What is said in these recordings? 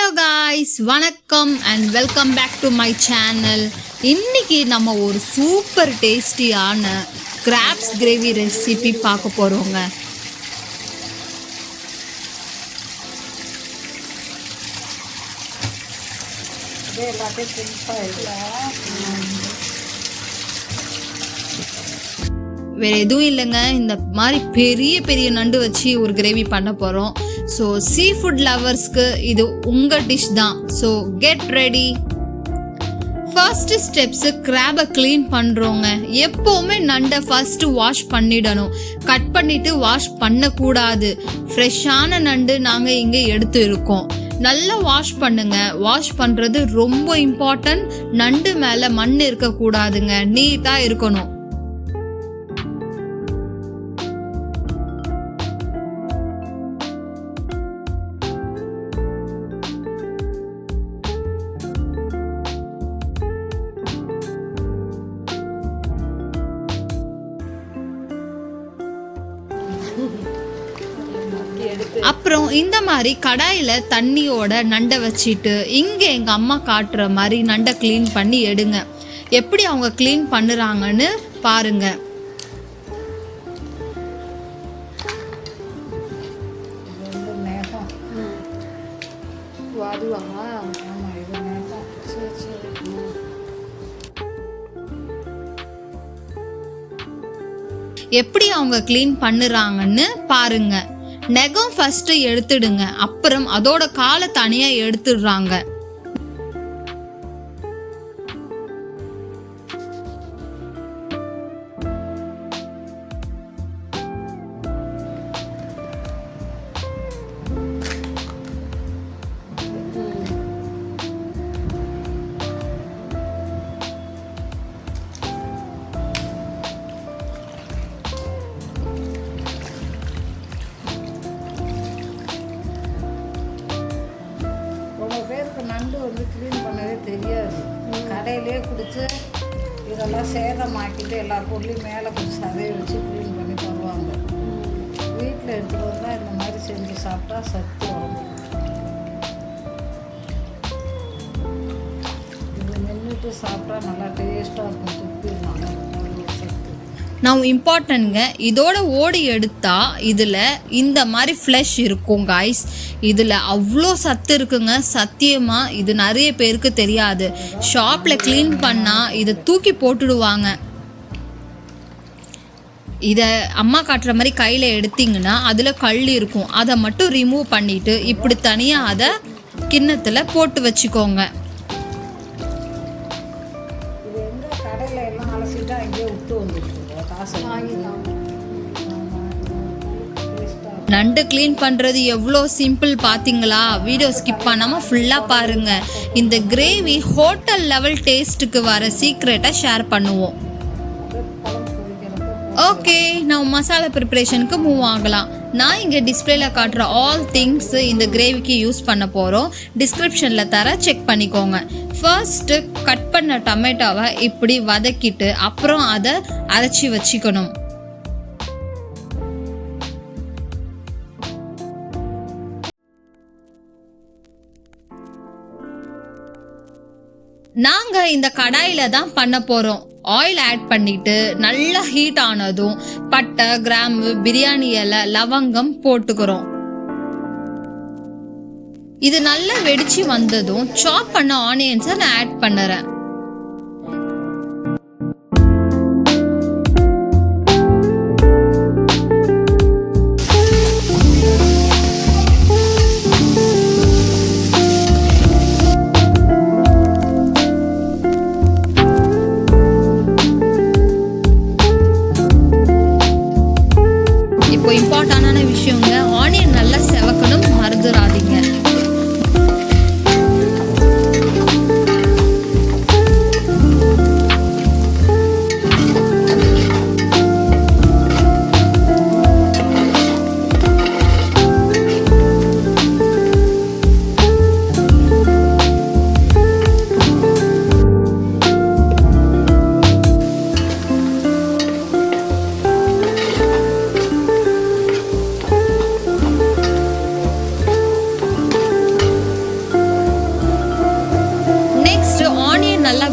Hello guys, வணக்கம் and welcome back to my channel. இன்னைக்கு நம்ம ஒரு சூப்பர் டேஸ்டியான கிராப்ஸ் கிரேவி ரெசிபி பார்க்க போகிறோங்க. வேறு எதுவும் இல்லைங்க, இந்த மாதிரி பெரிய பெரிய நண்டு வச்சு ஒரு கிரேவி பண்ண போகிறோம். ஸோ சீ ஃபுட் லவர்ஸ்க்கு இது உங்கள் டிஷ் தான். So get ready. First steps கிராபை க்ளீன் பண்ணுறோங்க. எப்போவுமே நண்டை ஃபர்ஸ்ட்டு வாஷ் பண்ணிடணும். கட் பண்ணிவிட்டு வாஷ் பண்ணக்கூடாது. ஃப்ரெஷ்ஷான நண்டு நாங்கள் இங்கே எடுத்து இருக்கோம். நல்லா வாஷ் பண்ணுங்க. வாஷ் பண்ணுறது ரொம்ப இம்பார்ட்டன்ட். நண்டு மேலே மண் இருக்கக்கூடாதுங்க, நீட்டாக இருக்கணும். அப்புறம் இந்த மாதிரி கடாயில் தண்ணியோட நண்டை வச்சுட்டு இங்கே எங்கள் அம்மா காட்டுற மாதிரி நண்டை க்ளீன் பண்ணி எடுங்க. எப்படி அவங்க க்ளீன் பண்ணுறாங்கன்னு பாருங்க. எப்படி அவங்க க்ளீன் பண்ணுறாங்கன்னு பாருங்க. நெகம் ஃபர்ஸ்ட் எடுத்துடுங்க. அப்புறம் அதோட காலை தனியா எடுத்துடுறாங்க. நண்டு க்ளீன் பண்ணவே தெரியாது. கடையிலே குடிச்சு இதெல்லாம் சேதமாக்கிட்டு எல்லா பொருளையும் மேலே கொஞ்சம் சதையை வச்சு க்ளீன் பண்ணி தருவாங்க. வீட்டில் எடுத்துகிட்டு வந்தால் இந்த மாதிரி செஞ்சு சாப்பிட்டா சத்து வரும். இது நின்றுட்டு சாப்பிட்டா நல்லா டேஸ்ட்டாக இருக்கும். துப்பி நல்லா சத்து. நான் இம்பார்ட்டன்ட்ங்க, இதோட ஓடி எடுத்தா இதில் இந்த மாதிரி ஃப்ளஷ் இருக்கும் காய்ஸ். இதில் அவ்வளோ சத்து இருக்குங்க. சத்தியமாக இது நிறைய பேருக்கு தெரியாது. ஷாப்பில் க்ளீன் பண்ணால் இதை தூக்கி போட்டுடுவாங்க. இதை அம்மா காட்டுற மாதிரி கையில் எடுத்திங்கன்னா அதில் கல் இருக்கும். அதை மட்டும் ரிமூவ் பண்ணிவிட்டு இப்படி தனியாக அதை கிண்ணத்தில் போட்டு வச்சுக்கோங்க. இது எங்கே கடையில் எல்லாம் அலசிட்டா அங்கேயே விட்டு வந்துருக்கு. நண்டு க்ளீன் பண்ணுறது எவ்வளோ சிம்பிள் பார்த்தீங்களா? வீடியோ ஸ்கிப் பண்ணாமல் ஃபுல்லாக பாருங்கள். இந்த கிரேவி ஹோட்டல் லெவல் டேஸ்ட்டுக்கு வர சீக்ரெட்டை ஷேர் பண்ணுவோம். ஓகே, நான் மசாலா ப்ரிப்ரேஷனுக்கு மூவ் ஆகலாம். நான் இங்கே டிஸ்பிளேல காட்டுற ஆல் திங்ஸ் இந்த கிரேவிக்கு யூஸ் பண்ண போகிறோம். டிஸ்கிரிப்ஷனில் தர செக் பண்ணிக்கோங்க. ஃபர்ஸ்ட்டு கட் பண்ண டொமேட்டோவை இப்படி வதக்கிட்டு அப்புறம் அதை அரைச்சி வச்சுக்கணும். நாங்கள் இந்த கடாயில் தான் பண்ண போகிறோம். ஆயில் ஆட் பண்ணிட்டு நல்லா ஹீட் ஆனதும் பட்டை, கிராம்பு, பிரியாணி இலை, லவங்கம் போட்டுக்கிறோம். இது நல்லா வெடிச்சு வந்ததும் சாப் பண்ண ஆனியன்ஸை நான் ஆட் பண்ணுறேன். இப்போ இம்பார்ட்டண்டான விஷயங்க, ஆனியன் நல்லா செவக்கணும், மறந்துடாதீங்க.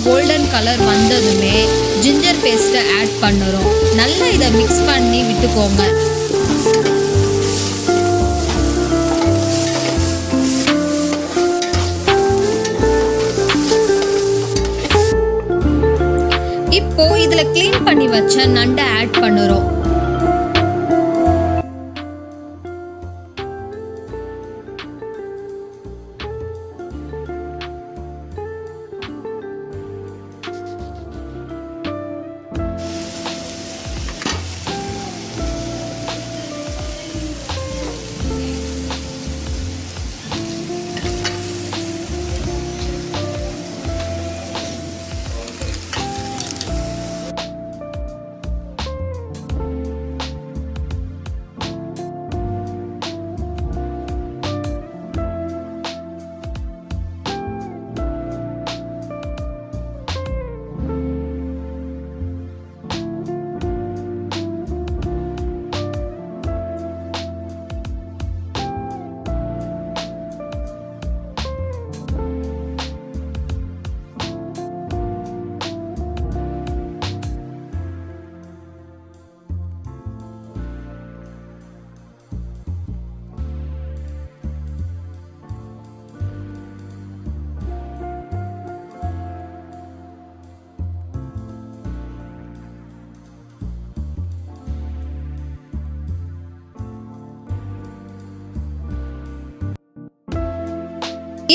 கோல்டன் கலர் வந்ததுமே ஜிஞ்சர் பேஸ்ட்டை ஆட் பண்ணுறோம். நல்லா இதை மிக்ஸ் பண்ணி விட்டுக்கோங்க. இப்போ இதுல க்ளீன் பண்ணி வச்ச நண்டை ஆட் பண்ணுறோம்.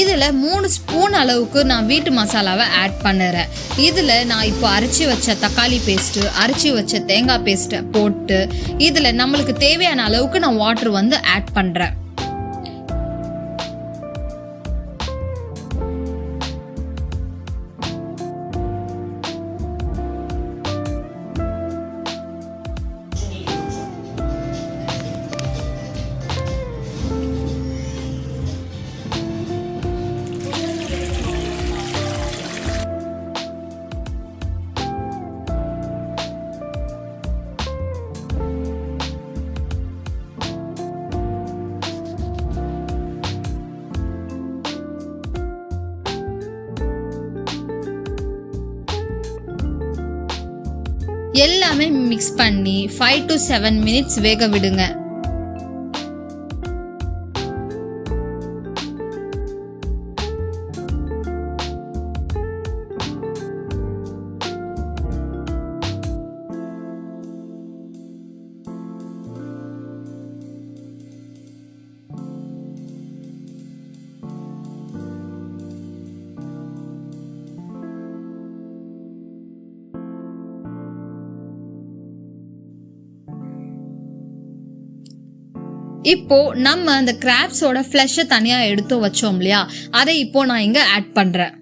இதில் 3 ஸ்பூன் அளவுக்கு நான் வீட்டு மசாலாவை ஆட் பண்ணுறேன். இதில் நான் இப்போ அரைச்சி வச்ச தக்காளி பேஸ்ட்டு, அரைச்சி வச்ச தேங்காய் பேஸ்ட்டை போட்டு இதில் நம்மளுக்கு தேவையான அளவுக்கு நான் வாட்டர் வந்து ஆட் பண்ணுறேன். எல்லாமே மிக்ஸ் பண்ணி 5 to 7 மினிட்ஸ் வேக விடுங்க. இப்போ நம்ம அந்த கிராப்ஸோட ஃப்ளஷை தனியா எடுத்து வச்சோம் இல்லையா, அதை இப்போ நான் இங்க ஆட் பண்றேன்.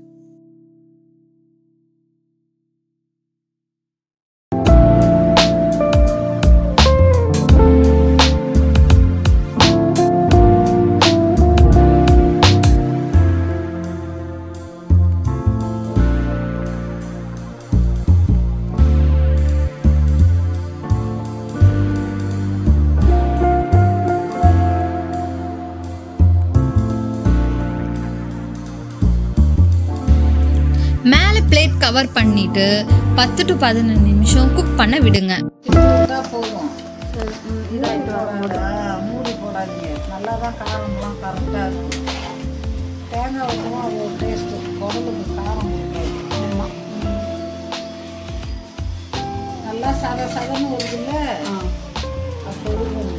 மேலே பிளேட் கவர் பண்ணிட்டு 10 to 15 நிமிஷம் குக் பண்ண விடுங்க. போதும், மூடி போடாதீங்க. நல்லா தான் காரம்லாம் கரெக்டாக இருக்கும். தேங்காய் ஊற்றவும் அது ஒரு டேஸ்ட்டு, குடலுக்கு காரம் கொடுக்காது. நல்லா சதன்னு வருதுல்ல, அப்போ இருக்கணும்.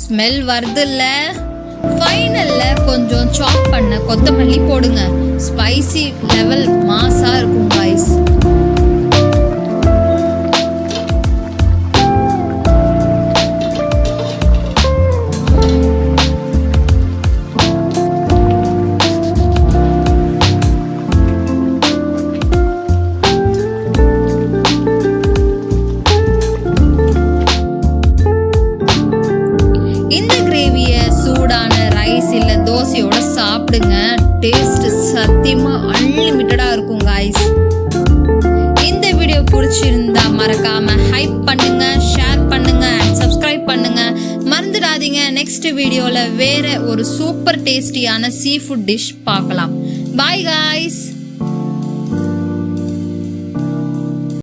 ஸ்மெல் வருது இல்ல? ஃபைனல்ல கொஞ்சம் சாப் பண்ண கொத்தமல்லி போடுங்க. ஸ்பைசி லெவல் மாஸா இருக்கும் गाइस. தோசையோட சாப்பிடுங்க. டேஸ்ட் சத்தியமா அன்லிமிட்டடா இருக்கும் गाइस. இந்த வீடியோ பிடிச்சிருந்தா மறக்காம ஹைப் பண்ணுங்க, ஷேர் பண்ணுங்க அண்ட் சப்ஸ்கிரைப் பண்ணுங்க. மறந்துடாதீங்க. நெக்ஸ்ட் வீடியோவில் வேற ஒரு சூப்பர் டேஸ்டியான சீ ஃபுட் டிஷ் பார்க்கலாம். Bye guys.